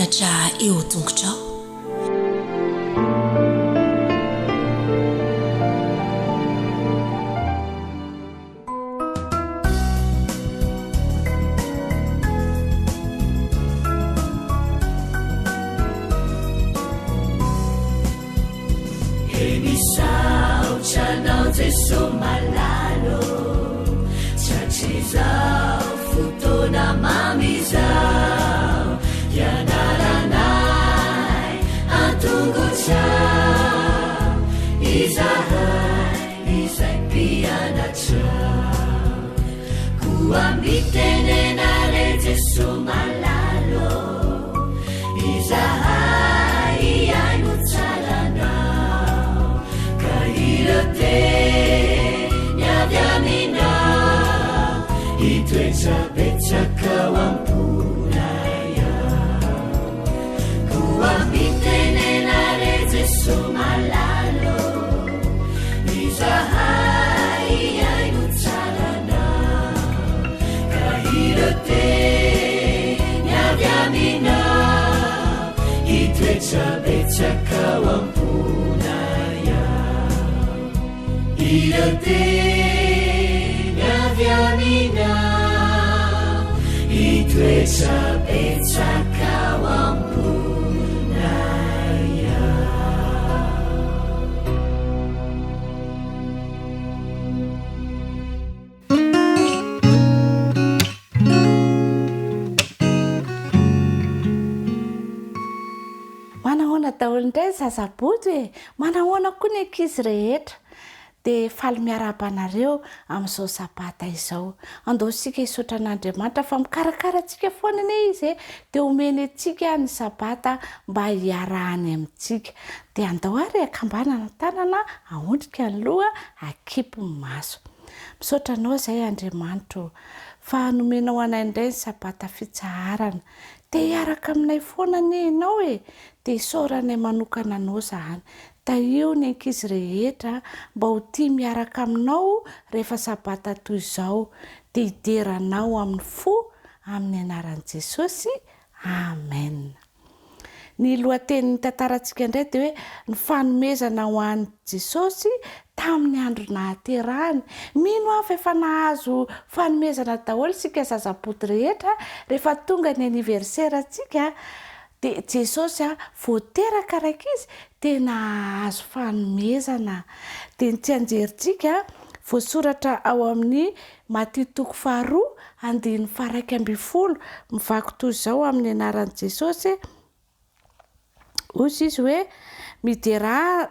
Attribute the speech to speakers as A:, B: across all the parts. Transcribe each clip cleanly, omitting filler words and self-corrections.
A: mianatra eo tongotrao.
B: Emisaucanao Jesu malalo chachizao futona mamizao yanaranai antunguchao izahai izai pianachao kuambitenenare Jesu malalo izahai iainuchalanao kahirote nyavyamina itwechapechakawampunaya kuambitenenare Jesu malalo izahai iainuchalanao kahirote nyavyamina itwechapechakawampunaya irote nyavyamina itwechapechakawampunaya.
C: Manahoana daholo indray zazaboty hoe manahoana koa ny ankizy rehetra dia faly miara-banareo amin'izao sabata izao. Andao sika hisaotra an'Andriamanitra fa mikarakara antsika foana ane izy dia omeny antsika ny sabata mba hiarahany amintsika. Dia andao ary akambanana tanana ahondrika ny loha akipy ny maso. Misaotra anao izay Andriamanitra fa nomenao anay indray ny sabata fitsaharana. Dia hiaraka aminay foana ane ianao dia isaoranay manokana anao zany. Da io ny ankizy rehetra mba ho tia miaraka aminao rehefa sabata toy izao dia hideranao amin'ny fo amin'ny anaran'i Jesosy. Amen. Ny lohatenin'ny tantarantsika indray dia hoe ny fanomezana ho an'i Jesosy tamin'ny andro nahaterahany. Mino aho fa efa nahazo fanomezana daholo sika zazaboty rehetra rehefa tonga ny aniversera-tsika dia Jesosy voateraka raika izy dia nahazo fanomezana. Dia ny tsy anjerintsika voasoratra ao amin'ny Maty 2:1-12 mivaky toy izao amin'ny anaran'i Jesosy. Ozy izy hoe midera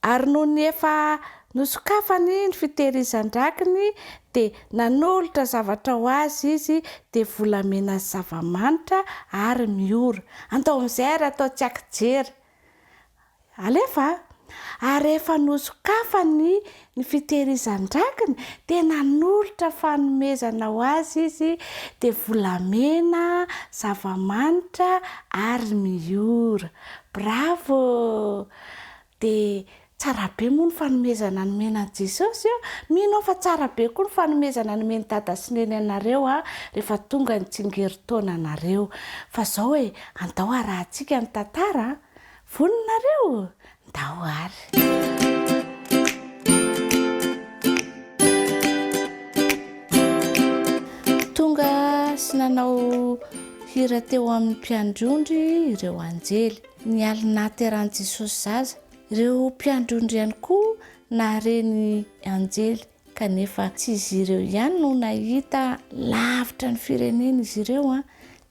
C: ary noho ny efa nosokafany ny fitehirizan-drakiny dia nanolotra zavatra ho azy izy dia volamena sy zava-manitra ary miora. Andao amin'izay ary atao tsy akijery. Alefa ary efa nosokafany ny fitehirizan-drakiny dia nanolotra fanomezana ho azy izy dia volamena, zava-manitra ary miora. Bravo! Dia tsara be moa ny fanomezana nomenan'i Jesosy. Mino fa tsara be koa ny fanomezana nomeny dada sy neny anareo rehefa tonga ny tsingerin-taona anareo. Fa izao andao arahantsika ny tantara. Voninareo ndao ary. Tonga sy nanao hira teo amin'ny mpiandrondry ireo anjely. Ny alina ateran'i Jesosy zaza. Ireo mpiandrondry ihany koa nahareny anjely kanefa tsy izy ireo ihany no nahita lavitra ny firenena izy ireo.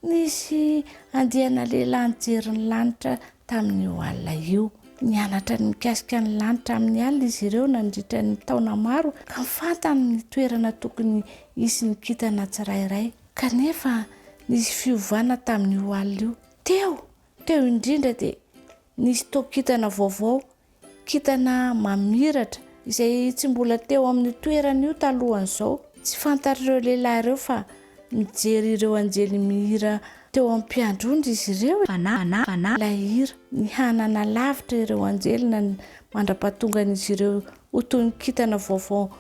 C: Nisy andiana lehilahy nijery ny lanitra tamin'io alina io. Nianatra ny mikasika ny lanitra amin'ny alina izy ireo nandritra ny taona maro ka mifantany ny toerana tokony hisy ny kintana tsirairay. Kanefa nisy fiovana tamin'io alina io. Teo indrindra dia nisy toa-kintana vaovao, kintana mamiratra izay tsy mbola teo amin'ny toerana io talohan'izao. Tsy fantatr'ireo lehilahy ireo fa mijery ireo anjely mihira teo amin'ny mpiandrondry izy ireo. Ilay hira ny hanana lavitra ireo anjely mandra-pahatongan'izy ireo ho toy ny kintana vaovao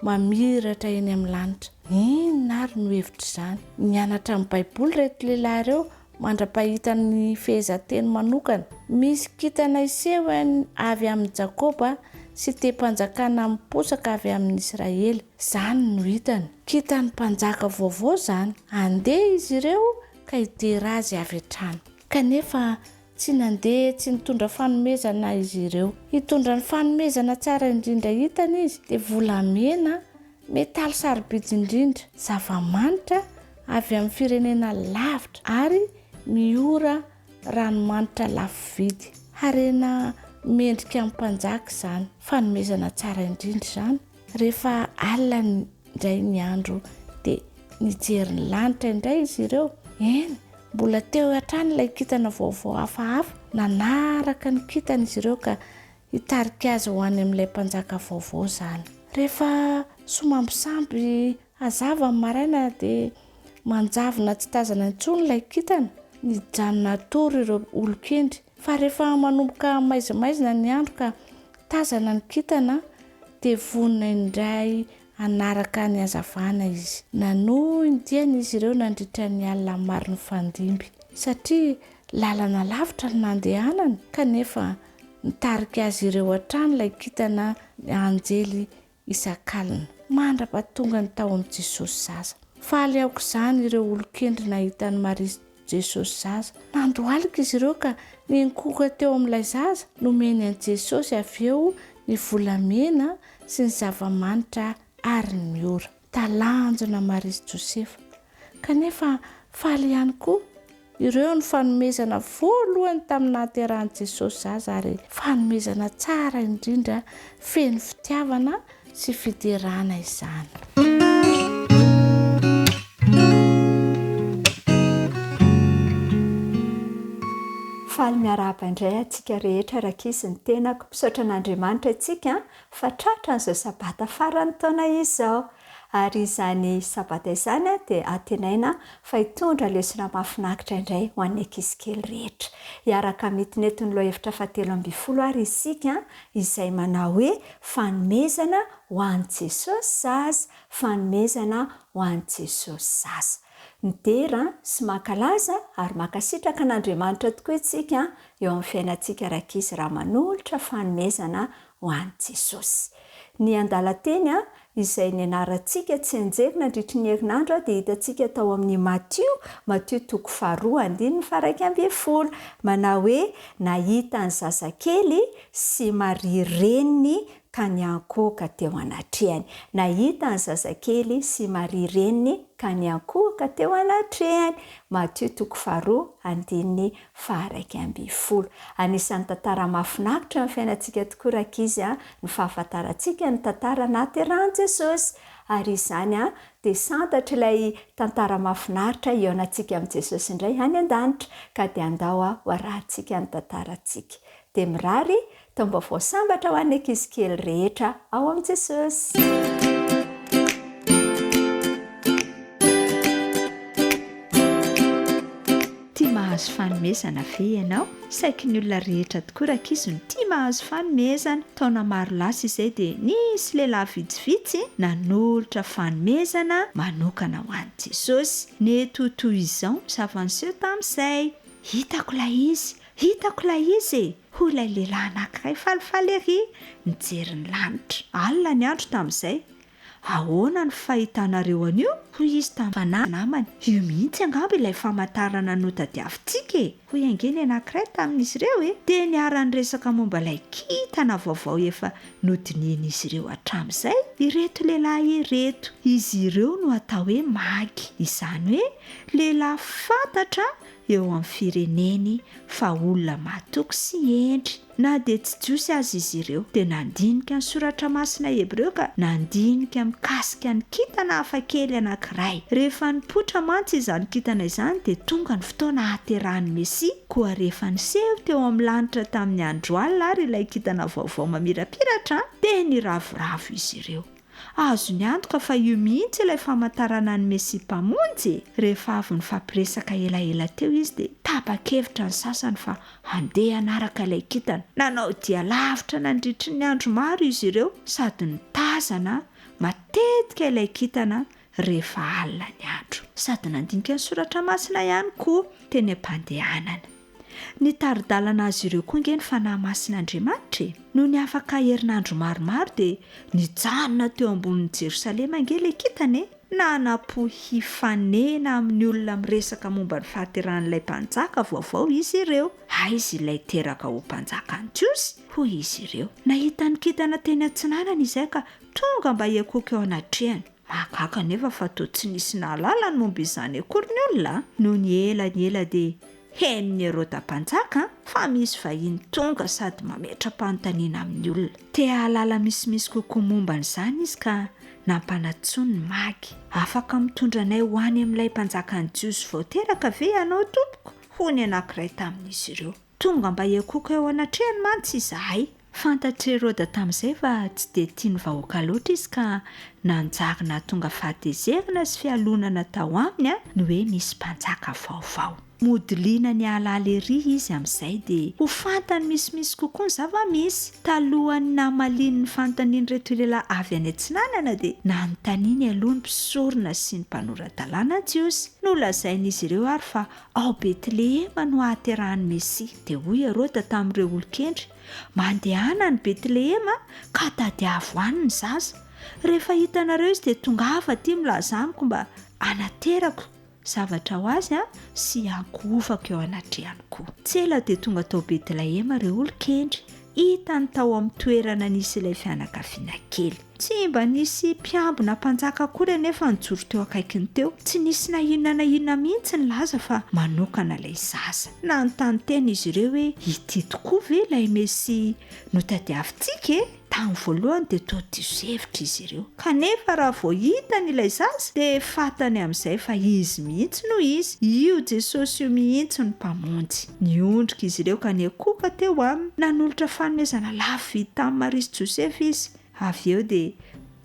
C: mamiratra eny amin'ny lanitra. Inona ary no hevitra izany? Nianatra amin'ny Baiboly reto lehilahy ireo mandrapahitany fehezanteny manokana. Misy kitana Iseo avy amin'ny Jakoba sy te-mpanjakana miposaka avy amin'ny Israely. Zany no hitany. Kitany mpanjaka vaovao zany. Andeha izy ireo ka hidera azy avy hatrany. Kanefa tsy nandeha tsy nitondra fanomezana izy ireo. Hitondra ny fanomezana tsara indrindra hitany izy dia volamena metaly sarobidy indrindra, zava-manitra avy amin'ny firenena lavitra ary miora ranomanitra lafo vidy. Harena mendrika amin'ny mpanjaka zany. Fanomezana tsara indrindra zany. Rehefa alina indray ny andro dia nijery ny lanitra indray izy ireo. Eny, mbola teo hatrany ilay kitana vaovao hafahafa. Nanaraka ny kitana izy ireo ka hitarika azy ho any amin'ilay mpanjaka vaovao zany. Rehefa somambisamby hazava ny maraina dia manjavona tsy tazana intsony ilay kitana. Nijanona tory ireo olon-kendry. Fa rehefa manomboka maizimaizina ny andro ka tazana ny kitana dia vonona indray anaraka ny hazavana izy. Nanohy ny diany izy ireo nandritra ny alina maro ny fandimby satria lalana lavitra ny nandehanany. Kanefa nitarika azy ireo hatrany ilay kitana anjely isan-kalina. Mandra-pahatonga ny taon'i Jesosy zaza. Faly aoka izany ireo olon-kendry nahitany Maria Jesosy zaza. Nandohalika izy ireo ka ninkoka teo amin'ilay zaza nomeny an'i Jesosy avy eo ny volamena sy ny zava-manitra ary ny miora. Talanjona Maria sy Josefa. Kanefa faly ihany koa ireo ny fanomezana voalohany tamin'ny nahaterahan'i Jesosy zaza ary fanomezana tsara indrindra feno fitiavana sy fiderana izany.
A: Faly miarahaba indray atsika rehetra rakizy ny tenako. Misaotra an'Andriamanitra atsika fa tratra n'izao sabata farany taona izao. Ary izany sabata izany dia atenaina fa hitondra lesona mahafinaritra indray ho an'ny ankizy kely rehetra. Hiaraka mitinetiny lohahevitra 17 ary isika izay manao hoe fanomezana ho an'i Jesosy zaza, fanomezana ho an'i Jesosy zaza. Midera sy mankalaza ary mankasitraka an'Andriamanitra tokoa isika eo amin'ny fiainantsika rakizy raha manolotra fanomezana ho an'i Jesosy. Ny andalan-teny izay nianarantsika tsy anjery nandritry ny herinandro dia hitantsika tao amin'ny Matteo 2:1-10 manao hoe nahita ny zazakely sy Maria reniny ka niankohaka teo anatrehany. Nahita ny zazakely sy Maria reniny ka niankohaka teo anatrehany. Matteo 2:1-10. Anisan'ny tantara mahafinaritra amin'ny fiainantsika tokoa rakizy ny fahafantarantsika ny tantara nahaterahan'i Jesosy. Ary izany dia santatra ilay tantara mahafinaritra ionantsika amin'i Jesosy indray any an-danitra ka dia andao ho arahantsika ny tantarantsika. Dia mirary taom-baovao sambatra ho an'ny ankizy kely rehetra ao amin'i Jesosy. Mahazo fanomezana ve ianao? Saiky ny olona rehetra tokoa rakizy no tia mahazo fanomezana. Taona maro lasa izay dia nisy lehilahy vitsivitsy nanolotra fanomezana manokana ho an'i Jesosy. Neto toy izao misava-niseho tamin'izay. Hitako ilay izy ho ilay lehilahy anankiray falifaly ery nijery ny lanitra. Alina ny andro tamin'izay. Ahoana ny fahitanareo an'io? Hoy izy tamin'ny namany. Io mihitsy angamba ilay famantarana notadiavintsika hoy angeny anankiray tamin'izy ireo dia niara-ny resaka momba ilay kitana vaovao efa nodinian'izy ireo hatramin'izay. Ireto lehilahy ireto, izy ireo no atao hoe magy. Izany hoe lehilahy fantatra eo amin'ny fireneny fa olona mahatoky sy endry. Na dia tsy jiosy azy izy ireo dia nandinika ny soratra masina Hebreo ka nandinika mikasika ny kitana hafakely anankiray. Rehefa nipotra mantsy izany kitana izany dia tonga ny fotoana haterahan'ny Mesia. Koa rehefa niseho teo amin'ny lanitra tamin'ny andro alina ary ilay kitana vaovao mamirapiratra dia niravoravo izy ireo. Azo ny antoka fa io mihitsy ilay famantarana ny Mesia mpamonjy. Rehefa avy nifampiresaka elaela teo izy dia tapa-kevitra ny sasany fa handeha hanaraka ilay kitana. Nanao dia lavitra nandritry ny andro maro izy ireo sady nitazana matetika ilay kitana rehefa alina ny andro. sady nandinika ny soratra masina ihany koa teny am-pandehanana. Ny taridalana azy ireo koa nge ny fanahy masin'Andriamanitra no ny afaka herinandro maromaro dia nijanona teo ambonin'ny Jerosalema nge le kitane nanapo hifanena amin'ny olona miresaka momba ny fahateran'ilay mpanjaka vaovao izy ireo. Aizy ilay teraka ho mpanjaka Antiosy hoy izy ireo. Nahita ny kitana teny Antsinanana izay ka tonga mba hiakoka eo anatrehany. Mahagaga nefa fa toa tsy nisy nahalala ny momba izany akory ny olona. No ny ela dia hen'ny Herôda mpanjaka fa misy vahiny tonga sady mametra-panontaniana amin'ny olona. Te hahalala misimisy kokoa momba n'izany izy ka nampanatsoany ny magy. Afaka mitondra anay ho any amin'ilay mpanjaka Antiosy vao teraka ve ianao tompoko? Hoy anankiray tamin'izy ireo. Tonga mba hiakoka eo anatrehany mantsy izahay. Fantatry Herôda tamin'izay fa tsy dia tiany vahoaka loatra izy ka nanjarina tonga fahatezerana sy fialonana tao aminy ny hoe misy mpanjaka vaovao. Modiliana ny halala ery izy amin'izay dia ho fantany misimisy kokoa ny zava-misy. Talohany namaliany ny fanontaniany reto lehilahy avy any Antsinanana dia nanontaniany aloha ny mpisorona sy ny mpanorandalàna Antiosy. Nolazain'izy ireo ary fa ao Betlehema no ahaterahan'ny Mesia. Dia hoy Herôda tamin'ireo olon-kendry, mandehana ny Betlehema ka tadiavo any ny zaza. Rehefa hitanareo izy dia tongava aty milaza amiko mba anaterako zavatra ho azy sy ankovako eo anatrehany koa. Tsela dia tonga tao Betlehema ireo olon-kendry. Hitany tao amin'ny toerana nisy ilay fianakaviana kely. Tsy mba nisy mpiambina mpanjaka akory anefa nijoro teo akaikiny teo. Tsy nisy na inona mihitsy ny laza fa manokana ilay zaza. Nanontany tena izy ireo hoe ity tokoa ve ilay Mesia no tadiavintsika e? Tamin'ny voalohany dia toa diso hevitra izy ireo. Kanefa raha vao hitany ilay zaza dia fantany amin'izay fa izy mihitsy no izy. Io Jesosy io mihitsy no mpamonjy. Niondrika izy ireo ka niakoka teo aminy. Nanolotra fanomezana lafo vidy tamin'ny Marisy Josefy izy. Avy eo dia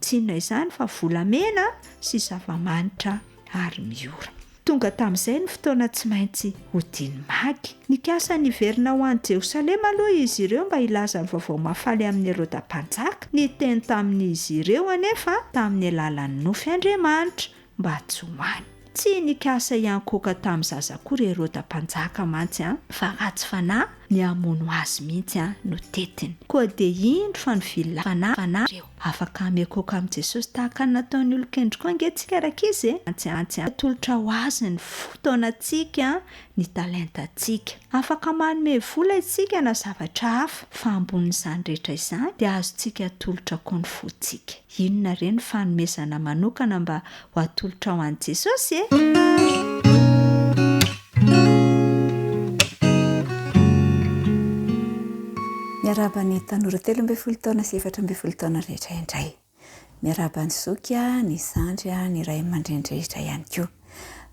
A: tsy inona izany fa volamena sy zava-manitra ary miora. Tonga tamin'izay ny fotoana tsy maintsy hodiany magy. Nikasa niverina ho any Jerosalema aloha izy ireo mba hilaza ny vaovao mahafaly amin'ny Herôda mpanjaka. Niteny tamin'izy ireo anefa tamin'ny alalan'ny nofy Andriamanitra mba tsy hoany. Tsy nikasa iankoka tamin'ny zaza akory Herôda mpanjaka mantsy fa ratsy fanahy ny hamono azy mihitsy no tetiny. Koa dia indro fa nivily fanahy ireo. Afaka miakoka amin'i Jesosy tahaka ny nataon'ny olon-kendry koa angentsika rakizy antsy tolotra ho azy ny fotoanantsika ny talentantsika. Afaka manome vola isika na zavatra hafa fa ambonin'izany rehetra izany dia azontsika tolotra koa ny fontsika. Inona re ny fanomezana manokana mba ho atolotra ho an'i Jesosy e?
D: Miaraba ny tanora 13 taona sy 14 taona rehetra indray. Miaraba ny zoky ny zandry ny ray aman-dreny-rehetra ihany koa.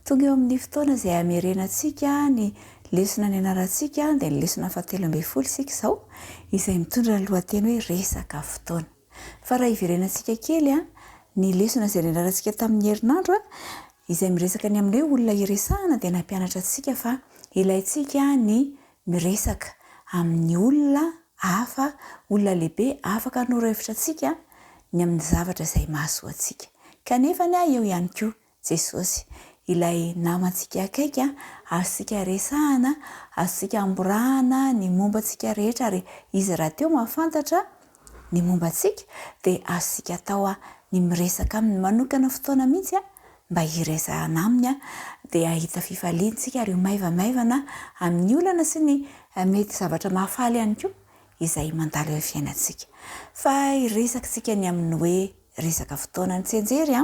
D: Tonga eo amin'ny fotoana izay hamerenantsika ny lesona ny anarantsika dia ny lesona 17 sika izao izay mitondra ny lohateny hoe resaka fotoana. Fa raha iverenantsika kely ny lesona izay nianarantsika tamin'ny herinandro izay miresaka ny amin'ny hoe olona iresahana dia nampianatra antsika fa ilaintsika ny miresaka amin'ny olona hafa, olona lehibe afaka hanorevitra antsika ny amin'ny zavatra izay mahasoa antsika. Kanefa eo ihany koa Jesosy ilay namantsika akaiky azontsika resahana, azontsika amborahana ny momba antsika rehetra ary izy raha teo mahafantatra ny momba antsika dia azontsika atao ny miresaka amin'ny manokana fotoana mihitsy mba hiresahana aminy dia ahita fifaliantsika ary maivamaivana amin'ny olana sy ny mety zavatra mahafaly ihany koa izay mandalo eo fiainantsika. Fa iresakitsika ny amin'ny hoe resaka fotoana ny tsenjery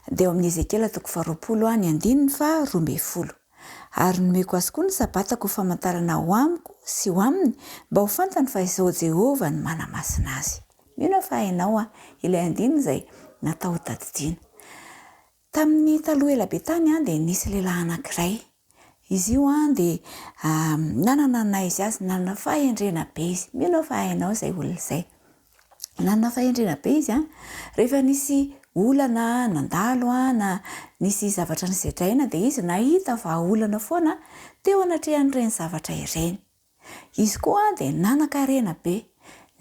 D: dia amin'ny Ezekiela 20 ny 9:12. Ary nomeko azy koa ny sabatako famantarana ho amiko sy ho aminy mba ho fantany fa izao Jehovah ny manamasina azy. Mino fa hainao ilay 9 izay natao tadidiana. Tamin'ny taloha elabe tany dia nisy lehilahy anankiray. Izy io dia nanana naizy azy, nanana fahendrena be izy. Mino fa hainao izay olona izay. Nanana fahendrena be izy rehefa nisy olana nandalo na nisy zavatra nizetraina dia izy nahita fa olana foana teo anatrehan'ireny zavatra ireny. Izy koa dia nanankarena be.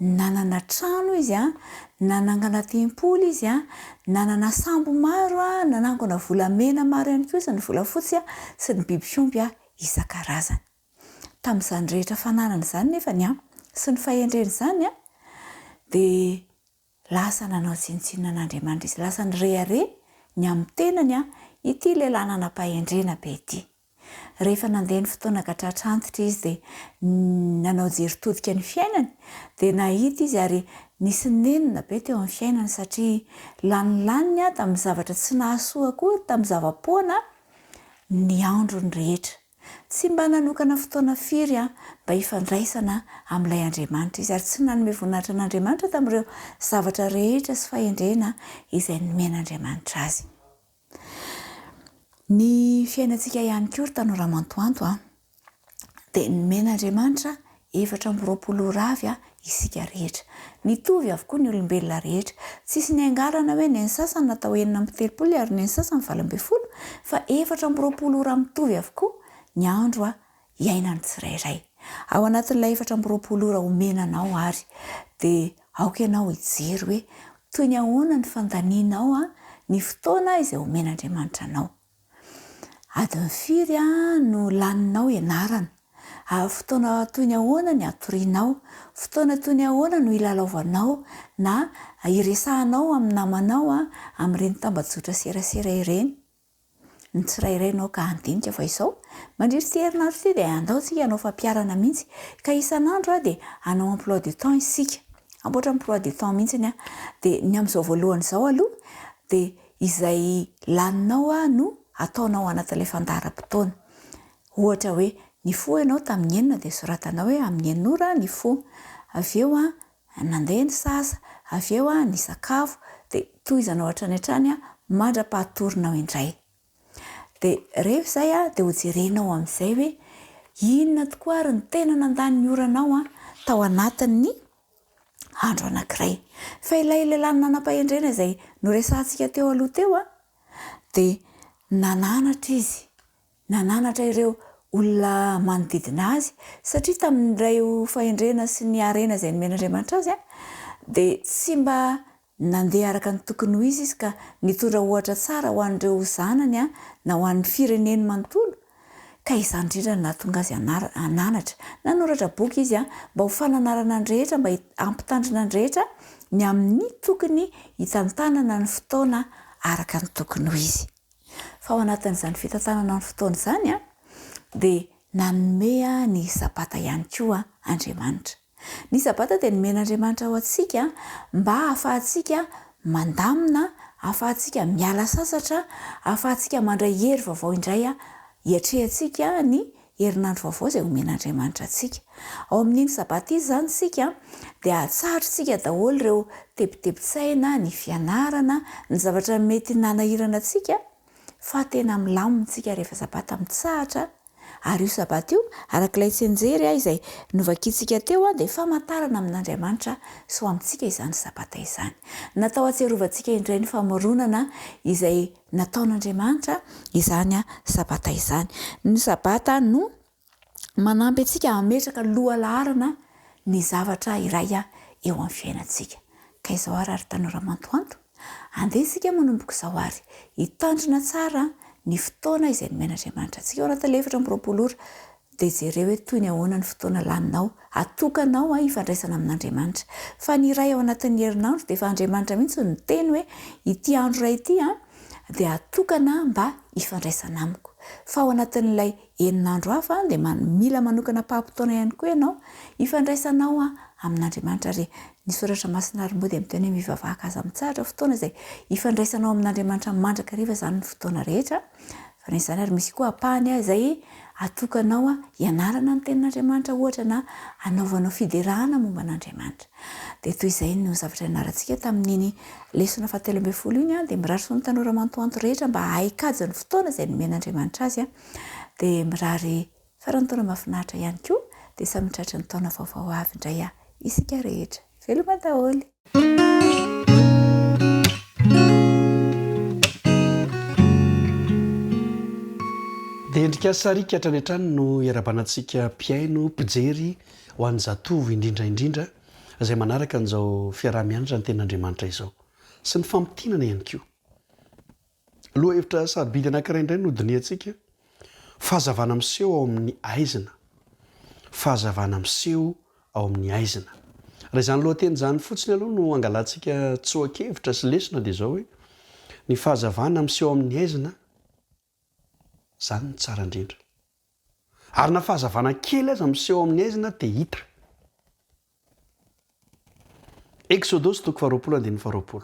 D: nanana trano izy a, nanangana tempolo izy a, nanana sambo maro a, nanangona volamena maro ihany koa sy ny volafotsy a sy ny bibifiompy a isan-karazany. Tamin'izany rehetra fananana izany nefa ny a sy ny fahendreny izany a dia lasa nanao tsinontsinona an'Andriamanitra izy, lasa ny rehare ny amin'ny tenany a ity lehilahy nanam-pahendrena be ity. Rehefa nandeha ny fotoana gadratra antitra izy dia nanao jery-todika ny fiainany dia nahita izy ary nisy nenina be teo amin'ny fiainany satria lanilaniny a tamin'ny zavatra tsy nahasoa koa tamin'ny zava-poana ny andro ny rehetra. Tsy mba nanokana fotoana firy a mba hifandraisana amin'ilay Andriamanitra izy ary tsy nanome voninahitra an'Andriamanitra tamin'ireo zavatra rehetra sy fahendrena izay nomen'Andriamanitra azy. Ny fiainantsika ihany koa ry tanora mantoanto a dia nomen'Andriamanitra 420 ravy a isika rehetra. Nitovy avokoa ny olombelona rehetra. Tsisy ny angarana hoe ny sasany natao 430 ary ny sasany 20 fa 420 raha mitovy avokoa ny andro a iainany tsirairay. Ao anatin'ilay 420 raha omenanao ary dia aoka ianao hijery hoe toy ny ahoana ny fandanianao a ny fotoana izay omen'Andriamanitra anao. Adiny firy a no laninao ianarana, fotoana toy ny ahoana ny atorianao, fotoana toy ny ahoana no ilalaovanao na iresahanao amin'ny namanao a amin'ireny tambajotra serasera ireny. Ny tsirairay ianao ka handinika fa izao mandritra ty herinandro ty dia andao tsika hanao fampiarana mihitsy ka isan'andro a dia hanao emploi du temps isika, amboatra emploi du temps mihitsy a dia ny amin'izao voalohany izao aloha dia izay laninao a no ataonao anatin'ilay fandaharam-potoana. Ohatra hoe ny fo ianao tamin'ny enina dia soratanao hoe amin'ny enin'ora ny fo, avy eo a nandeha ny sasa, avy eo a ny sakafo dia tohizanao hatrany hatrany a mandra-pahatorinao indray. Dia rehefa izay a dia hojerenao amin'izay hoe inona tokoa ary ny tena nandany ny oranao a tao anatin'ny andro anankiray. Fa ilay lehilahy nanam-pahendrena izay noresantsika teo aloha teo a dia nananatra izy, nananatra ireo olona manodidina azy satria tamin'ilay fahendrena sy ny harena izay nomen'Andriamanitra azy a dia tsy mba nandeha araka ny tokony ho izy ka nitondra ohatra tsara ho an'ireo zanany a na ho an'ny fireneny manontolo ka izany indrindra nahatonga azy hananatra. Nanoratra boky izy a mba ho fananarana ny rehetra, mba hampitandrina ny rehetra ny amin'ny tokony hitantanana ny fotoana araka ny tokony ho izy. Fa ao anatin'izany fitantanana ny fotoana izany a dia nanome ny sabata ihany koa Andriamanitra. Ny sabata dia nomen'Andriamanitra ho antsika mba hahafahantsika mandamina, hahafahantsika miala sasatra, hahafahantsika mandray hery vaovao indray a hiatrehantsika ny herinandro vaovao izay omen'Andriamanitra antsika. Ao amin'iny sabata izy izany isika dia hatsarotsika daholo ireo tebitebitsaina, ny fianarana, ny zavatra mety nanahirana antsika fa tena milamintsika rehefa sabata mitsahatra. Ary io sabata io arak'ilay tsenjery izay novakitsika teo a dia famantarana amin'Andriamanitra sy ho amintsika izany sabata izany. Natao hatserovantsika indray ny famoronana izay nataon'Andriamanitra izany a sabata izany. Ny sabata no manampy antsika hametraka loha laharana ny zavatra iray a eo amin'ny fiainantsika. Ka izao ary tanora mantoanto, andeha isika manomboka izao ary hitandrina tsara ny fotoana izay nomen'Andriamanitra antsika ao anatin'ilay 420 ora dia jereo hoe toy ny ahoana ny fotoana laninao, atokanao hifandraisana amin'Andriamanitra. Fa ny iray ao anatin'ny herinandro dia efa Andriamanitra mihitsy no teny hoe ity andro iray ity dia atokana mba hifandraisana amiko. Fa ao anatin'ilay eninandro hafa dia mila manokana pahampotoana ihany koa ianao hifandraisanao amin'Andriamanitra ary ny soratra masina ary moa dia miteny hoe mivavaka aza mitsahatra fotoana izay hifandraisanao amin'Andriamanitra mandrakariva izany ny fotoana rehetra. Fa izany ary misy koa apahany izay atokanao hianarana ny tenin'Andriamanitra ohatra na hanaovanao fiderahana momba an'Andriamanitra. Dia toy izay no zavatra ianarantsika tamin'iny lesona 17 iny dia mirary ny tanora mantoanto rehetra mba haikajy ny fotoana izay nomen'Andriamanitra azy dia mirary farantaona mahafinaritra ihany koa dia samy mitratra ny taona vaovao avy indray isika rehetra. Veloma daholo.
E: Dia endrika sarika hatrany hatrany no iarabanantsika mpiaino, mpijery ho an'ny zatovo indrindra zay manaraka n'izao fiarah-mianatra ny ten'andriamanitra izao sy ny fampitinana ihany koa loha hevitra sarobidy anankiray indray nodiny antsika fahazavana miseho ao amin'ny aizina fahazavana miseho ao amin'ny aizina raha izany lohateny zany fotsiny aloha no angalantsika tsoakevitra sy lesona dia zao hoe ny fahazavana miseho ao amin'ny aizina zany ny tsara indrindra ary na fahazavana kely aza miseho ao amin'ny aizina dia hita Exodosy 20:20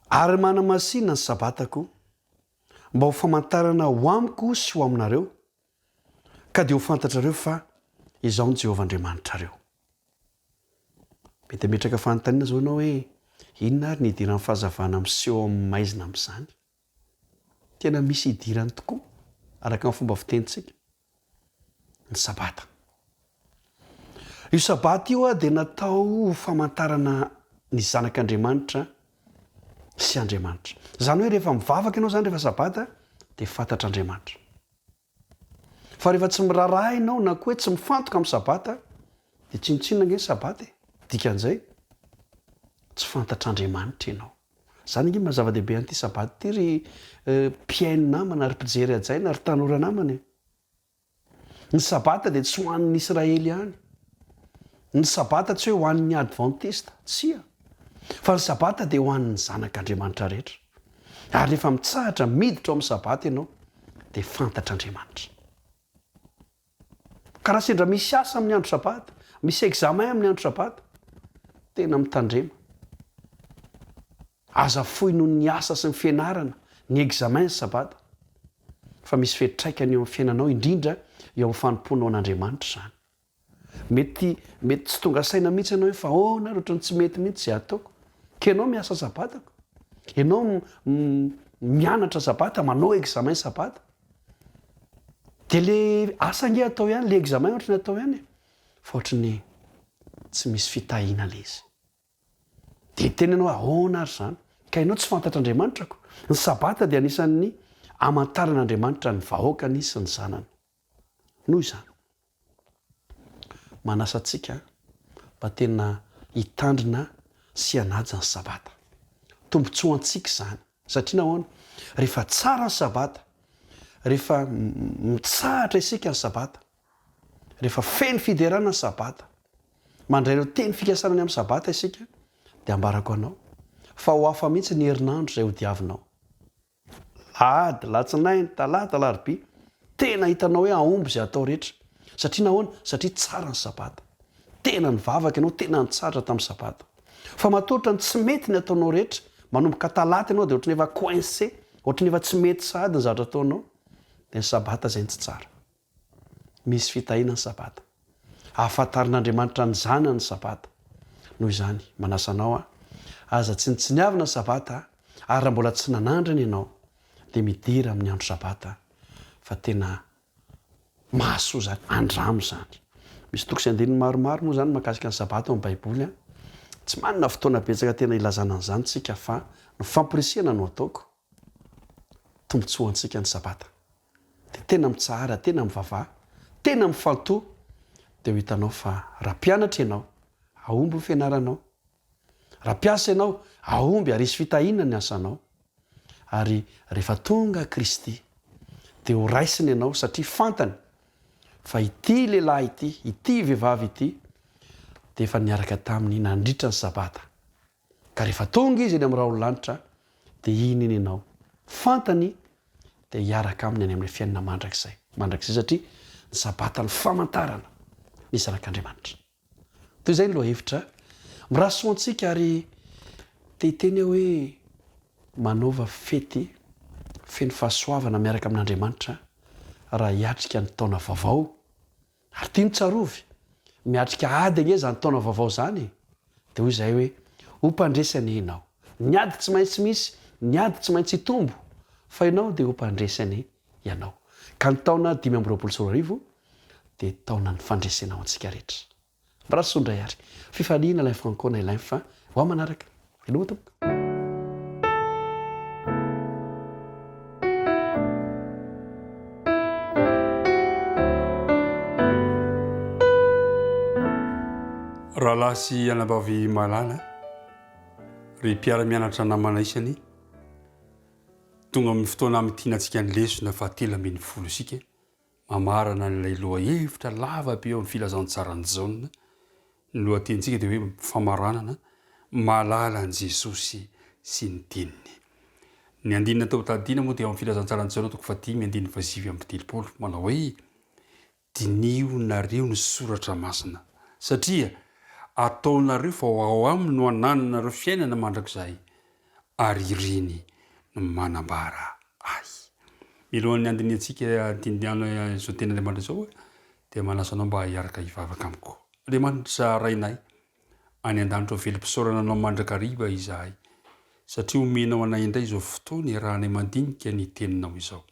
E: ary manamasinina ny sabatako mba ho famantarana ho amiko sy ho aminareo ka dia ho fantatrareo fa izaho ny Jehovah Andriamanitrareo. Mety metraka fanontaniana zao ianao hoe inona ary ny idiran'ny fahazavana miseho amin'ny maizina amin'izany? Tena misy idirany tokoa araka ny fomba fitenitsika ny sabata. Io sabata io dia natao famantarana ny zanak'Andriamanitra sy Andriamanitra. Zany hoe rehefa mivavaka ianao zany rehefa sabata dia fantatra Andriamanitra. Fa rehefa tsy miraharaha ianao na koa hoe tsy mifantoka amin'ny sabata dia tsinotsinona nge sabata e. Dikan'izay tsy fantatra Andriamanitra ianao. Zany nge mazava-dehibe an'ity sabata ity ry mpiaino namana ary mpijery ajaina ary tanora namana. Ny sabata dia tsy ho an'ny Israely ihany. Ny sabata tsy hoe ho an'ny adventista, tsia. Fa ny sabata dia ho an'ny zanak'Andriamanitra rehetra. Ary rehefa mitsahatra miditra ao amin'ny sabata ianao dia fantatra Andriamanitra. Karaha sendra misy asa amin'ny andro sabata, misy examen amin'ny andro sabata, tena mitandrema. Aza fohy noho ny asa sy ny fianarana, ny examen ny sabata. Fa misy fetraikany eo amin'ny fiainanao indrindra eo amin'ny fanompoanao an'Andriamanitra zany. Mety tsy tonga saina mihitsy ianao hoe fa na ohatrany tsy mety mihitsy izay ataoko. Ka ianao miasa sabatako. Ianao mianatra sabata, manao examen sabata. Dia le asa nge atao ihany, le examen ohatrany atao ihany. Fa ohatrany tsy misy fitahiana le izy. Dia tena ianao ahoana ary zany? Ka ianao tsy fantatra Andriamatrako. Ny sabata dia anisan'ny amantaran'Andriamanitra ny vahoakany sy ny zanany. Noho izany manasa antsika mba tena hitandrina sy hanaja ny sabata. Tombontsoa antsika izany. Satria nahoana? Rehefa tsara ny sabata, rehefa mitsahatra isika ny sabata, rehefa feno fiderana ny sabata, mandray ireo teny fikasanany amin'ny sabata isika, dia ambarako anao fa ho hafa mihitsy ny herinandro izay ho diavinao. Lahady, latsinainy, talata, alarobia, tena hitanao hoe ahomby izay atao rehetra. Satria nahoana? Satria tsara ny sabata. Tena nivavaka ianao, tena nitsahatra tamin'ny sabata. Fa matotra ny tsy mety ny ataonao rehetra, manomboka talata ianao dia ohatrany efa coincé, ohatrany efa tsy mety sahady ny zavatra ataonao, dia ny sabata izay tsy tsara. Misy fitahiana ny sabata. Ahafantarin'Andriamanitra ny zanany ny sabata. Noho izany manasa anao aza tsiniavina ny sabata, ary raha mbola tsy nanandrana ianao dia midira amin'ny andro sabata fa tena mahasoa zany, andramo zany. Misy toko sy andininy maromaro moa zany mahakasika ny sabata ao amin'ny Baiboly. Tsy manana fotoana betsaka tena ilazana an'izany tsika fa ny fampirisihana no ataoko. Tombontsoa antsika ny sabata. Dia tena mitsahara, tena mivavaha, tena mifantoha dia ho hitanao fa raha mpianatra ianao, ahomby ny fianaranao. Raha mpiasa ianao, ahomby ary hisy fitahiana ny asanao. Ary rehefa tonga Kristy dia ho raisiny ianao satria fantany fa ity lehilahy ity, ity vehivavy ity dia efa niaraka taminy nandritra ny sabata. Ka rehefa tonga izy eny amin'ny rahaololanitra dia iny ianao fantany dia hiaraka aminy any amin'ny fiainana mandrakizay satria ny sabata ny famantarana ny zanak'Andriamanitra. Toy izay ny lohahevitra mirasoa antsika ary tehiteny hoe manaova fety feno fahasoavana miaraka amin'Andriamanitra raha hiatrika ny taona vaovao. Ary tia mitsarovy miatrika ady anie zany taona vaovao zany. Dia hoy izay hoe ho mpandresany ianao. Ny ady tsy maintsy misy, ny ady tsy maintsy hitombo, fa ianao dia ho mpandresany ianao. Ka ny taona 524 dia taona ny fandresenao antsika rehetra. Mirasoa indray ary fifaliana ilay fankona ilainy fa ho manaraka iloha tomboka.
F: rahalahy sy anabavy malala ry mpiara-mianatra namana isany tonga amin'ny fotoana amitiana antsika ny lesona fa 3 isika mamarana n'ilay loha hevitra lava be eo amin'ny filazantsarany jaona ny lohatentsika dia hoe famaranana malala an' Jesosy sy ny teniny ny andinina tao tadina moa dia eo amin'ny filazantsarany jaona toko 10:7 manao hoe dinio nareo ny soratra masina satria ataonareo fa ao aminy no anananareo fiainana mandrakizay ary ireny no manambara ahy. Milohan'ny andiny antsika tindihana izao ten'Andriamanitra izao dia manasanao mba hiaraka hivavaka amiko. Andriamanitra rainay any an-danitra velom-pisaorana anao mandrakariva izahay satria omenao anay indray izao fotoana iarahanay mandinika ny teninao izao.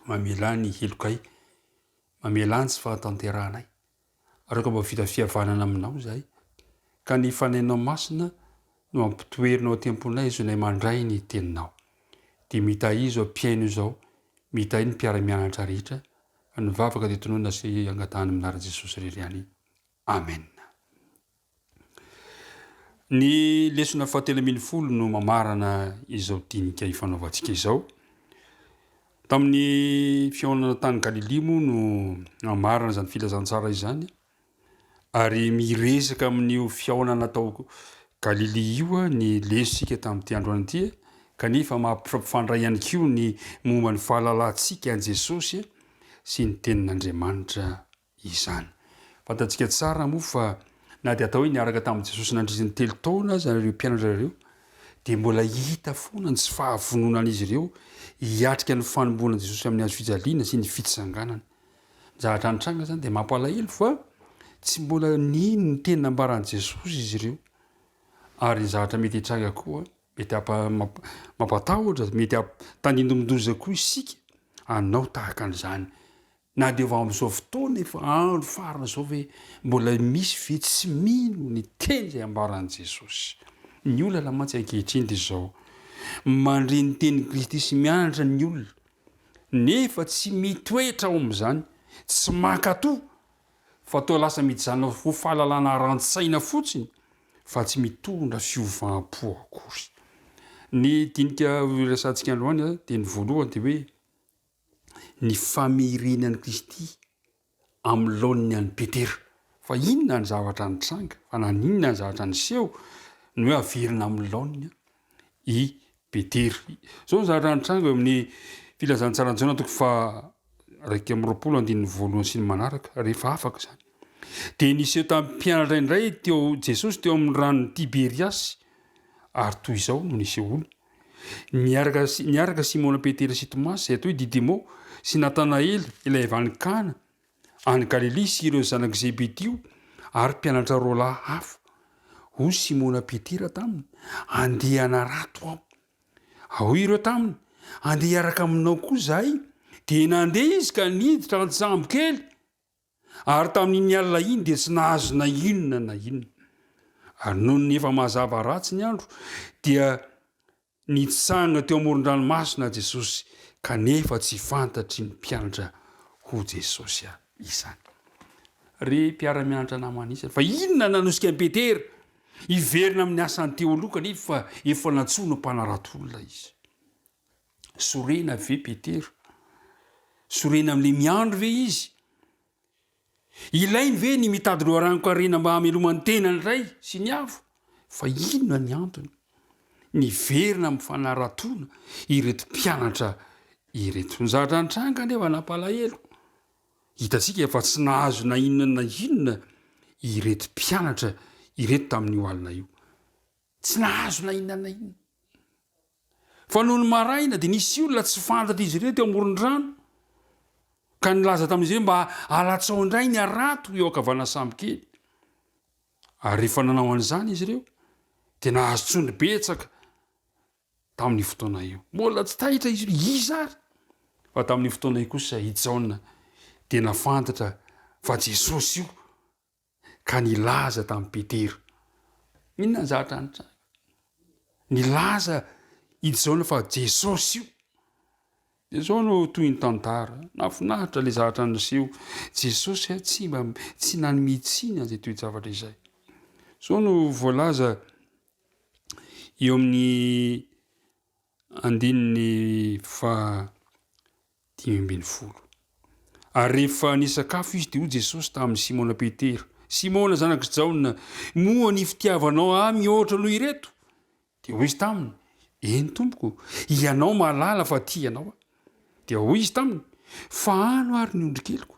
F: Mamela ny helokay, mamela ny tsy fahatanteranay. Araka mba vita fihavanana aminao zahay ka ny fanainao masina no ampitoerinao temponay izonay mandray ny teninao dia mitahy izao mpiaino izao mitahy ny mpiara-mianatra rehetra ny vavaka dia tonoina sy angatahany amin'ara Jesosy reriany. Amen. Ny lesona 3 no mamarana izao dinika ifanaovantsika izao. Tamin'ny fihaonana tany Galilea moa no mamarana izany filazantsara izany ary miresaka amin'io fihaonana tao Galilea io ny lesika tamin'ity androany ity kanefa mampifandray ihany koa ny momba ny fahalalantsika an' Jesosy sy ny tenin'Andriamanitra izany. Fantatsika tsara moa fa na dia atao hoe niaraka tamin'i Jesosy nandritry ny 3 taona aza ireo mpianatra ireo dia mbola hita foana ny tsy fahavononan'izy ireo hiatrika ny fanomboana Jesosy amin'ny hazo fijaliana sy ny fitsanganana. Zahatra antranga zany dia mampalahelo fa tsy mbola nino ny tena nambaran'i Jesosy izy ireo ary ny zavatra mety hitranga koa mety mampatahotra mety tanindomondoza koa isika anao tahaka an'izany na dia ova amin'izao fotoana efa andro farana izao ve mbola misy ve tsy mino ny teny izay ambaran'i Jesosy. Ny olona lamatsy ankehitriny dia izao mandre ny teny Kristy sy mianatra ny olona nefa tsy mitoetra ao amin'izany tsy mankatoa fa toa lasa mijanona ho fahalalana arantsaina fotsiny fa tsy mitondra fiovam-po akory. Ny dinika resantsika androany dia ny voalohany dia hoe ny famerenan'i Kristy amin'ny laoniny an'i Petera. Fa inona ny zavatra nitranga fa naninona ny zavatra niseho ny hoe averina amin'ny laoniny i Petera. Zao ny zavatra nitranga amin'ny filazantsarany jaona toko 2:20 sy ny manaraka rehefa afaka zany. Dia niseho tamin'ny mpianatra indray teo Jesosy teo amin'ny ranon'ny Tiberiasy ary toy izao no nisehoany. Niaraka Simona Petera sy Tomasy izay atao hoe Didimo sy Natanaely ilay avy any Kana any Galilea sy ireo zanak'i Zebedeo ary mpianatra roa lahy hafa. Hoy Simona Petera taminy andeha anarato aho. Ahoy ireo taminy andeha hiaraka aminao koa zahay dia nandeha izy ka niditra an-tsambo kely ary tamin'iny alina iny dia tsy nahazo na inona na inona. Ary noho ny efa mazava ratsy ny andro dia nitsangana teo amoron-dranomasina Jesosy kanefa tsy fantatry ny mpianatra ho Jesosy izany. Ry mpiara-mianatra namana isany fa inona nanosika an'i Petera hiverina amin'ny asany teo aloha kanefa efa natsoina mpanarato-olona izy. Sorena ve Petera? Sorena amin'ilay miandro ve izy? Ilainy ve ny mitady loharanonkarena mba hamelomany tenany iray sy ny avo? Fa inona ny antony? Niverina amin'ny fanaratona ireto mpianatra ireto. Ny zavatra nitranga anefa nampalahelo. Hitantsika efa tsy nahazo na inona na inona ireto mpianatra ireto tamin'io alina io. Tsy nahazo na inona na inona. Fa noho ny maraina dia nisy olona tsy fantatra izy ireo teo amoron-drano ka nilaza tamin'izy ireo mba halatsao indray ny arato eo ankavana sambo kely. Ary rehefa nanao an'izany izy ireo dia nahazo tsondry betsaka tamin'ny fotoana io. Mbola tsy tahitra izy ireo izary fa tamin'ny fotoana io kosa i Jaona dia nafantatra fa Jesosy io ka nilaza tamin'i Petera. Inona ny zavatra nitranga? Nilaza i Jaona fa Jesosy io. Dia zao no toy ny tantara nafinahitra ilay zavatra niseho Jesosy tsy nanome tsiny an'izay toy zavatra izay. so no voalaza eo amin'ny andininy fa 5 ary rehefa nisakafo izy de ho Jesosy tamin'ny Simona Petera, Simona zanaky Jaona, moa ny fitiavanao mihoatra aloha ireto? De hoy izy taminy, eny tompoko, ianao malala fa tia anao. De hoy izy taminy, fa ano ary ny ondrikeliko.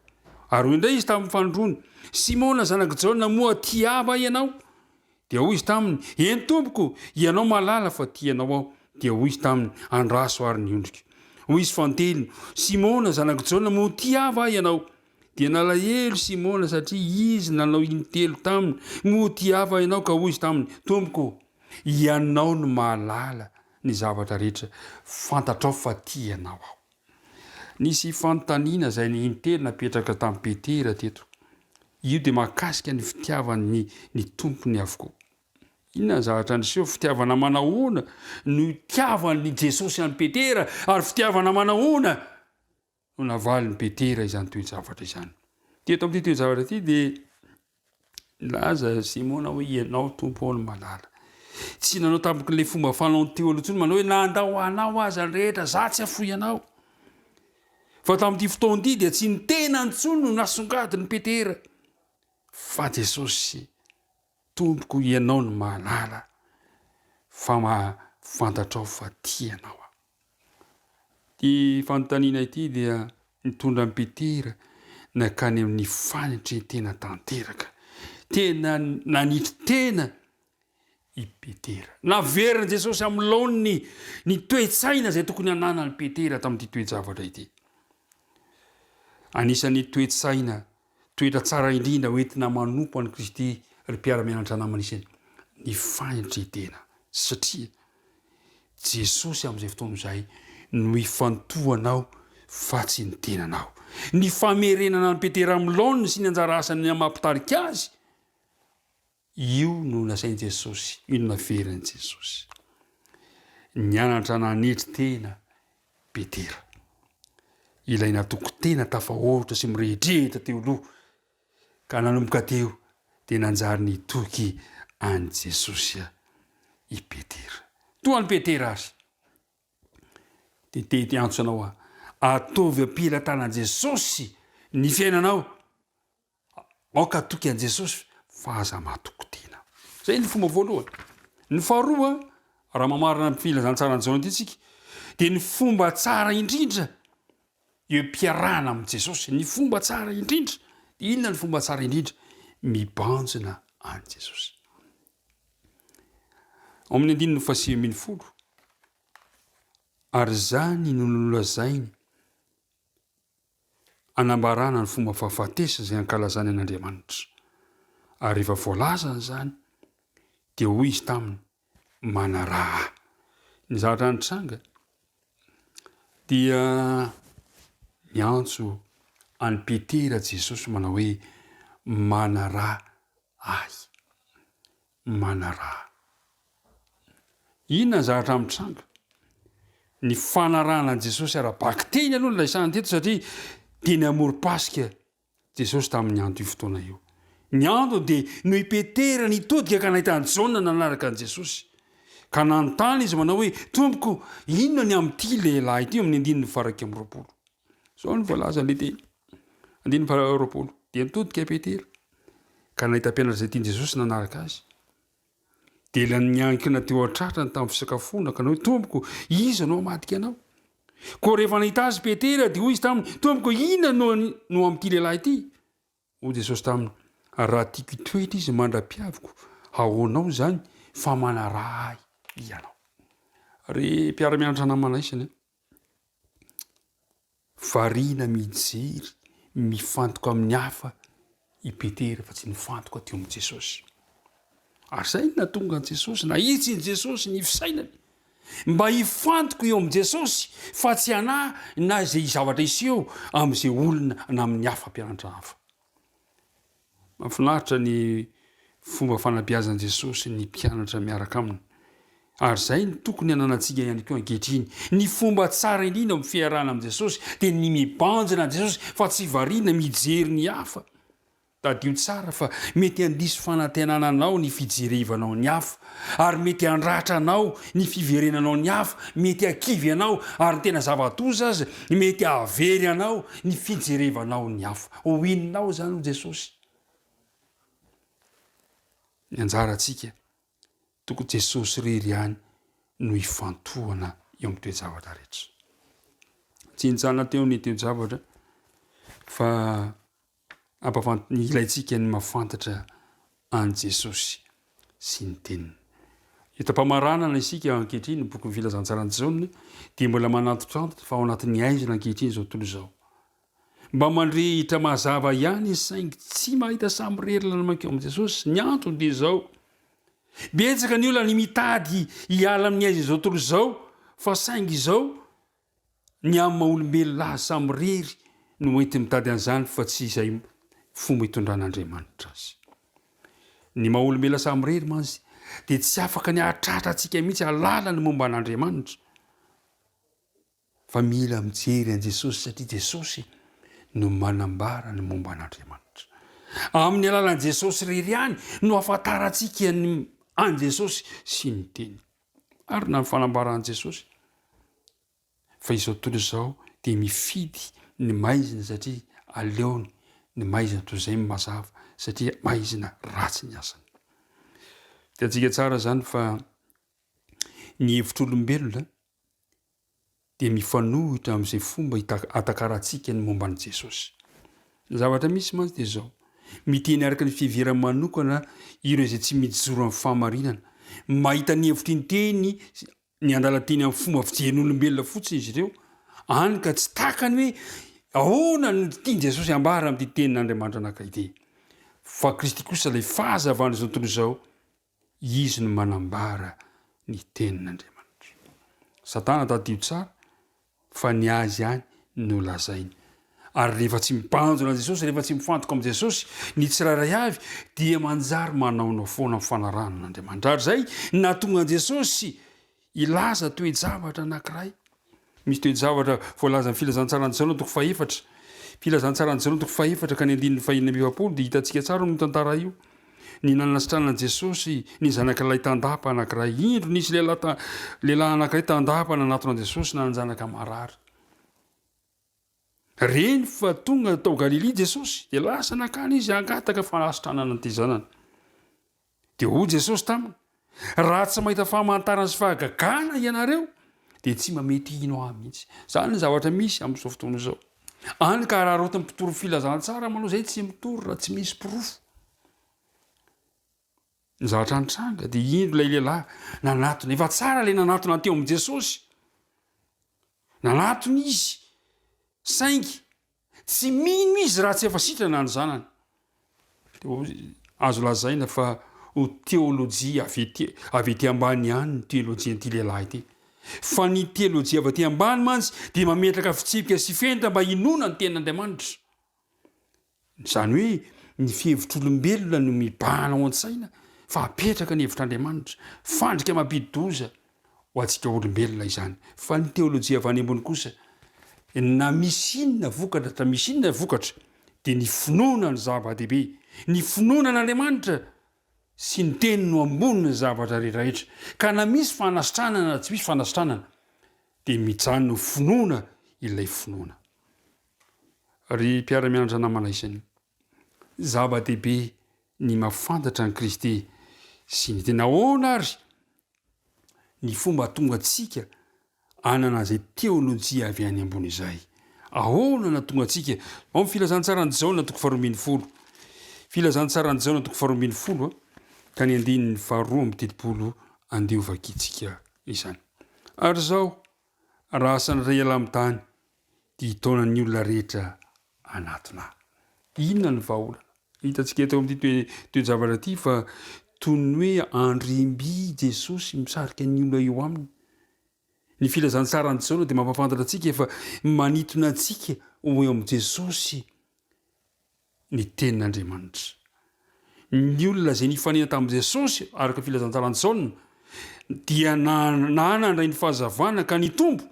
F: Ary hoy indray izy tamin'ny fanondrony, Simona zanaky Jaona, moa tiava ianao? De hoy izy taminy, eny tompoko, ianao malala fa tia anao aho. De hoy izy taminy, andraso ary ny ondrika. Hoy izy fanteliny, Simona zanaky Jaona, moa tiava ianao? De nalahelo Simona satria izy nanao intelo taminy, moa tiava ianao? Ka hoy izy taminy, tompoko, ianao no mahalala ny zavatra rehetra, fantatrao fa tia anao aho. Nisy fanontaniana zay ny intelo napetraka tamin'ny Petera teto. Io de mahakasika ny fitiavany ny tompony avokoa. Inona zavatra niseho, fitiavana manahoana no tiavany Jesosy any Petera, ary fitiavana manahoana no navalin'ny Petera izany toe-javatra izany. Teto amin'ity toe-javatra ity de laza Simona hoe ianao tompo ao no malala. Tsy nanao tampoky le fomba fanao teo aloha tsony manao hoe nandao anao aza ny rehetra, za tsy afoy anao. Fa tamin'ity fotoana ity dia tsy ny tena ntsony no nasongadiny Petera, fa Jesosy, tompoko, ianao no mahalala, fa fantatrao fa tianao aho. Ty fanontaniana ity dia nitondra ny Petera nakany amin'ny fanitry tena tanteraka, tena nanitry tena i Petera. Naverina Jesosy amin'ny laony ny toe-tsaina zay tokony hananany Petera tamin'ity toe-javatra ity. Anisan'ny toe-tsaina, toetra tsara indrindra hoentina manompo an'i Kristy ry mpiara-mianatra namana isany, ny fanitry tena. Satria Jesosy amin'izay fotoana izay no ifantohanao fa tsy ny tenanao. Ny famerenana ny Petera amin'ny laony sy ny anjara asany mampitarika azy, io no nasain'i Jesosy, io no naveriny Jesosy. Nianatra nanetry tena Petera. Ilaina toko tena tafahoatra sy mirehitrehitra teo aloha, ka nanomboka teo dia nanjary nitoky any Jesosy i Petera. Toa ny Petera azy. De tety antso anao atovy ampilatanan'i Jesosy ny fiainanao, aoka toky an Jesosy fa aza matoko tena. Zay ny fomba voalohany. Ny faharoa, raha mamarina ny filazantsarany zao ity tsika, de ny fomba tsara indrindra eo mpiarahana amin'i Jesosy, ny fomba tsara indrindra. Inona ny fomba tsara indrindra? Mibanjina any Jesosy. Amin'ny 9:10, ary zany no nolazainy anambarana ny fomba fahafatesa zay ankalazany an'Andriamanitra. Ary rehefa voalazany zany, de hoy izy taminy, manaraha. Ny zavatra nitranga dia miantso any Petera Jesosy manao hoe manaraha ahy, manaraha. Inona ny zavatra mitranga? Ny fanarahana an Jesosy ara-baky teny aloha ny laisany teto, satria teny amorom-pasika Jesosy tamin'ny andro io fotoana io. Ny andro de no i Petera nitodika ka nahitany Jaona nanaraka an Jesosy, ka nanontany izy manao hoe tompoko, inona ny amin'ity lehilahy ity, amin'ny 9:20. Zao ny voalaza le teny 9:20. De nitodika Petera ka nahita mpianatra zay tiany Jesosy nanaraka azy. De ilany niankina teo an-tratrany tamin'ny fisakafoana ka hoe tompoko, iza no amadika anao? Ko rehefa nahita azy Petera de hoy izy taminy, tompoko, inona no amin'ity lehilahy ity? Hoy Jesosy taminy, raha tiako hitoetra izy mandra-piaviko, ahoanao zany fa manaraha ahy ianao. Re mpiara-mianatra namana isany, variana mijery, mifantoka amin'ny hafa i Petera fa tsy nifantoka teo amin'i Jesosy. Ary zay na tonga an Jesosy, na itsiny Jesosy ny fisainany, mba hifantoko eo amin'i Jesosy fa tsy anahy na zay zavatra iseho amin'izay olona na amin'ny hafa mpianatra hafa. Mahafinaritra ny fomba fanabeazan'i Jesosy ny mpianatra miaraka aminy. Ary zay ny tokony hananantsika ihany koa ankehitriny. Ny fomba tsara indrindra amin'ny fiarahana amin'i Jesosy dia ny mibanjina an Jesosy fa tsy variana mijery ny hafa. tadio tsara fa mety andiso fanantenananao ny fijerevanao ny hafa ary mety andratra anao ny fiverenanao ny hafa mety akivy anao ary ny tena zavatoza azy mety avery anao ny fijerevanao ny hafa ho ininao zany ho Jesosy ny anjara atsika toko Jesosy rery ihany no ifantohana eo amin'ny toejavatra rehetra tsy nitsana teo ny toejavatra fa ilaitsika ny mafantatra an Jesosy sy ny teniny itampamaranana isika ankehitriny ny boky ny filazantsarany jaune dia mbola manatotranto fa ao anatin'ny aizina ankehitriny zao tontolo zao mba mandrehitra mazava ihany saingy tsy mahita samyrery lanamakeo amin'i Jesosy ny antony dia zao betsaka ny olona ny mitady hiala amin'ny aizina zao tontolo zao fa saingy zao ny amin'ny maha-olombelona samyrery no mety mitady an'izany fa tsy izay fomba hitondran'Andriamanitra azy ny maha-olombelona samyrery manzy dia tsy afaka ny ahatratra antsika mihitsy halala ny momba an'Andriamanitra fa mila mijery an Jesosy satria Jesosy no manambara ny momba an'Andriamanitra amin'ny alalan'i Jesosy rery ihany no ahafantarantsika ny an Jesosy sy ny teny ary na ny fanambaran'i Jesosy fa izao tontolo izao dia mifidy ny maizina satria aleony ny maizina toy izay mazava satria maizina ratsy ny asany tiantsika tsara zany fa ny hevitr'olombelona dia mifanohitra amin'izay fomba atakarantsika ny momba an'i Jesosy ny zavatra misy mantsy dia zao miteny araka ny fiheverana manokana ireo izay tsy mijoro amin'ny fahamarinana mahita ny hevitry ny teny ny andalan-teny amin'ny fomba fijerin'olombelona fotsiny izy ireo any ka tsy takany hoe ahoana ny tiany Jesosy ambara amin'ity tenin'Andriamanitra anankiray ity fa Kristy kosa ilay fahazavana izao tontolo izao izy no manambara ny tenin'Andriamanitra Satana tadio tsara fa ny azy ihany no lazainy ary rehefa tsy mibanjona Jesosy rehefa tsy mifantoka amin'ny Jesosy ny tsirairay avy dia manjary manaonao foana amin'ny fanaran'Andriamanitra ary zay nahatonga Jesosy ilaza toejavatra anankiray misy toejavatra voalaza amin'ny filazantsarany Jaona toko faefatra filazantsarany Jaona toko faefatra ka ny andininy fahinina ambivapolo dia hitantsika tsara no tantara io ny nanasitrana Jesosy ny zanak'ilay tandapa anankiray indro nisy lehilahy anankiray tandapa nanatona Jesosy na ny zanaka marary reny fa tonga tao Galili Jesosy dia lasa nakany izy angataka fanasitranana an'ity zanany dia ho Jesosy taminy raha tsy mahita fahamantarana sy fahagagana ianareo dia tsy mamety ino ahy mihitsy zany ny zavatra misy amin'izao fotoana izao any ka raha rotiny mpitoro filazantsara manao zay tsy mitory raha tsy misy pirofo ny zavatra antranga dia indro ilay lehilahy nanatona efa tsara ilay nanatona teo amin'i Jesosy nanatona izy saingy tsy mino izy raha tsy efa sitrana ny zanany azo lazaina fa ho teolojia avy ety ambany ihany ny teolojian'ity lehilahy ity fa ny teolojia avy ety ambany mantsy dia mametraka fitsipika sy fenta mba hinona ny tenin'Andriamanitra izany hoe ny fihevitr'olombelona no mibahana ao an-tsaina fa apetraka ny hevitr'Andriamanitra fandrika mampidi-doza ho antsika olombelona izany fa ny teolojia avy any ambony kosa na misy inona vokatra tra misy inona vokatra dia ny finoana ny zava-dehibe ny finoana n'Andriamanitra sy ny teny no amboniny zavatra rehetrarehetra ka na misy fanasitranana tsy misy fanasitranana dia mijanona finoana ilay finoana ry mpiara-mianatra namana isany zava-dehibe ny mafantatra ny Kristy sy ny tena ahoana ary ny fomba tonga antsika anana zay teolojia avy any ambony izay ahoana na tonga antsika ao amin'ny filazantsarany Jaona toko faharoambin'ny folo filazantsarany Jaona toko faharoambin'ny folo ka ny andininy faharoa amby telopolo andiovakitsika izany ary zao raha asany ray ala amin'ny tany dia hitaonany olona rehetra anatona inona ny vahaolana hitantsika eto amin'ity toejavatra ity fa toy ny hoe andrimby Jesosy misarika ny olona eo aminy ny filazantsarany Jaona dia mampafantatra antsika efa manitona antsika ho eo amin'i Jesosy ny tenin'Andriamanitra ny olona zay nifanena tamin'i Jesosy araka filazantsarany Jaona dia na nandray ny fahazavana ka ny tombo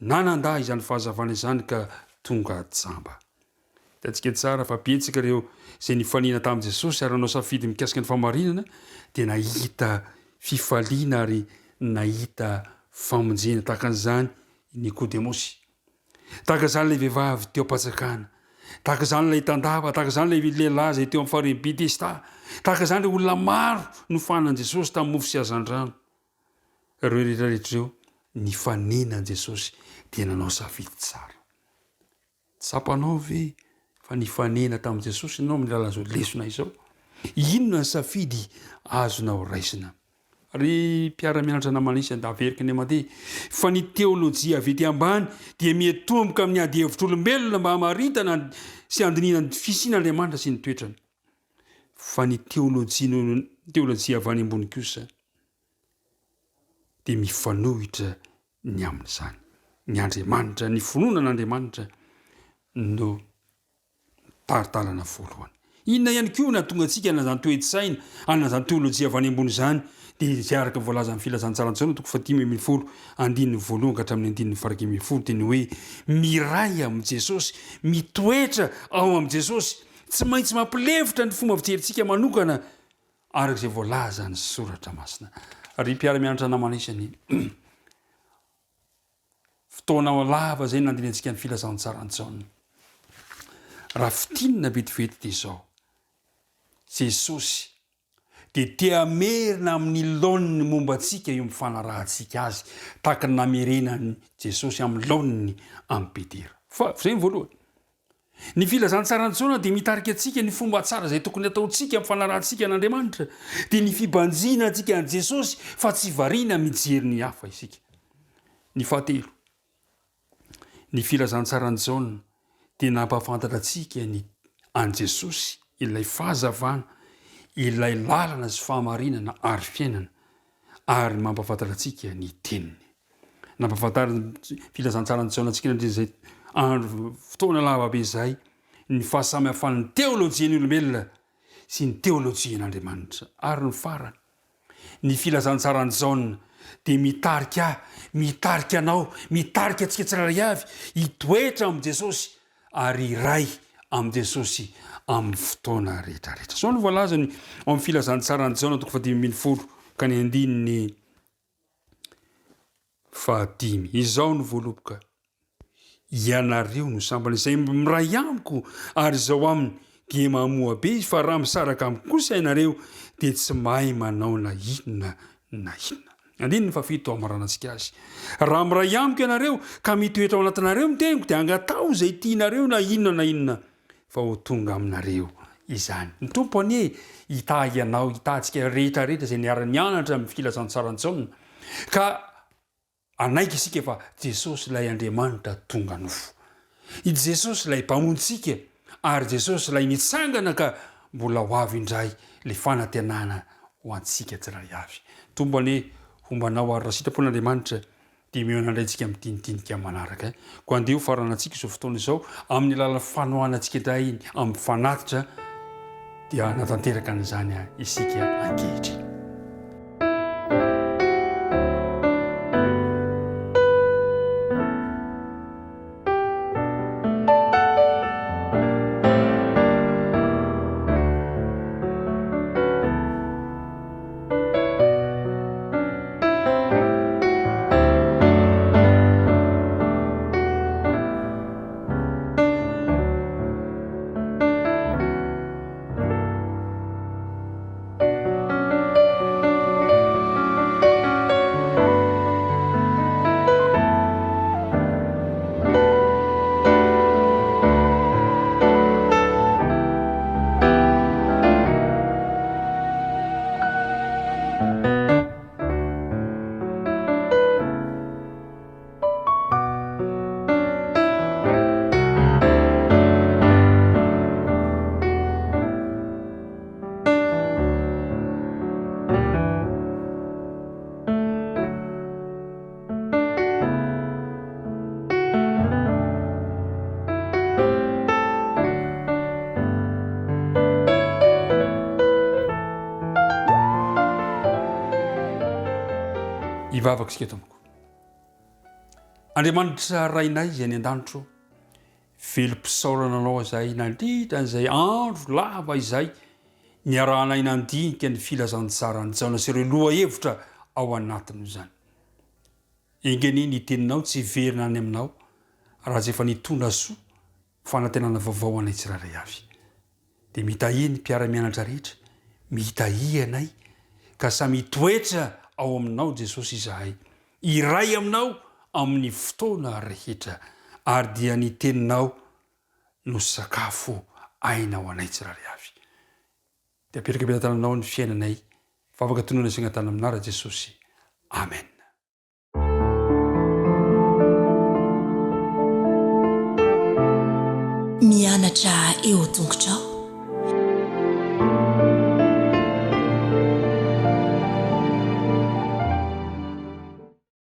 F: na nandà izany fahazavana izany ka tonga jamba tatsika tsara fa betsaka reo zay nifanina tamin' jesosy ary anao safidy mikasika ny famarinana dia nahita fifaliana ary nahita famonjena tahaka an'izany nikodemosy tahaka izany lay vehivavy teo am-patsakana tahaka izany lay tandava tahaka izany lay lehilahy zay teo amin'ny fareny betesta tahaka izany lay olona maro nofanan' jesosy tamin'ny mofo sy azandrano reo rehetrarehetrareo nifanenan' jesosy dia nanao safidy tsara tsapanao ve fa nifanena tamin'i jesosy ianao amin'ny lalan'izao lesona izao inona ny safidy azonao raisina ary mpiara-mianatra namanisa da averiky ny mandeha fa ny teolojia avy ety ambany dia miatomboka amin'ny ady hevitr'olombelona mba hamaritana sy andinina ny fisian'Andriamanitra sy ny toetrany fa ny teolojia avy any ambony kosa dia mifanohitra ny amin'izany ny Andriamanitra ny fononan'Andriamanitra no taritalana voalohany inona ihany koa na tonga antsika na zany toe-tsaina ana zany teolojia avy any ambony zany dia zay araka voalaza amin'ny filazantsarantsana toko 10 andininy voalohany ka hatramin'ny andininy faraky 10 dia ny hoe miray amin'i Jesosy mitoetra ao amin'i Jesosy tsy maintsy mampilevitra ny fomba fijerintsika manokana arak'izay voalaza ny soratra masina ary mpiara-mianatra namanisany fotoana lava zay nandinantsika ny filazantsarantsana raha fitinina vetivety dia izao Jesosy dia tea merina amin'ny laoniny momba antsika io mifanarahantsika azy tahaka ny namerenany Jesosy amin'ny laoniny amin'ny Petera fa zay ny voalohany ny filazantsarantsona dia mitarika antsika ny fomba tsara zay tokony ataontsika mifanarahantsika n'Andriamanitra dia ny fibanjina antsika an' Jesosy fa tsy variana mijery ny hafa isika ny fahatelo ny filazantsarantsona dia nampafantatra antsika ny an' Jesosy ilay fahazavana ilay lalana sy fahamarinana ary fiainana ary mampafantatra antsika ny teniny nampafantara filazantsarantsona antsika zay andro fotoana lavabe zay ny fahasamihafan'ny teolojian'ny olombelona sy ny teolojian'Andriamanitra ary ny farany ny filazantsarantsona dia mitarika anao mitarika antsika tsiraray avy hitoetra amin'i Jesosy ary iray amin'i Jesosy amin'ny fotoana rehetrarehetra sao ny voalazany amin'ny filazantsarantsona toko 10 ka ny andininy 5 izao ny voaloboka ianareo no sambany izay miray amiko ary izao aminy dia mamoa be izy fa raha misaraka amiko kosa ianareo dia tsy mahay manao na inona na inona andininy 7 amaranantsika azy raha miray amiko ianareo ka mitoetra ao anatinareo miteniko dia angatao zay tianareo na inona fa ho tonga aminareo izany ny tompo anie hita ianao hitantsika rehetrarehetra zay niara-nianatra amin'ny filazantsarantsona ka anaiky isika fa Jesosy lay Andriamanitra tonga nofo i Jesosy lay mpamontsika ary Jesosy lay nitsangana ka mbola ho avy indray le fanantenana ho antsika tsiray avy tombo anie hombanao ary raha sitrapon'Andriamanitra dia mionandray antsika mitinidinika manaraka ko andeha ho faranantsika izao fotoana izao amin'ny alalan'ny fanohanantsika indray amin'ny fanatitra dia natanteraka an'izany isika ankehitriny ivavaka isika tompoko Andriamanitra rainay izay ny an-danitro velom-pisaorana anao izay nandritran'izay andro lava izay niarahanay nandinika ny filazantsarany jaona sy ireo loha hevitra ao anatiny zany ingeny ny teninao tsy verina any aminao raha tsy efa nitondra soa fanantenana vaovao anay tsiraray avy dia mitahi ny mpiara-mianatra rehetra mitahi anay ka samy toetra ao aminao Jesosy izahay iray aminao amin'ny fotoana rehetra ary dia ny teninao no sakafo ainao anay tsiraray avy dia apetraka ampitantananao ny fiainanay fa afaka tonoana izay tany aminara Jesosy amen.
G: Mianatra eo tongotrao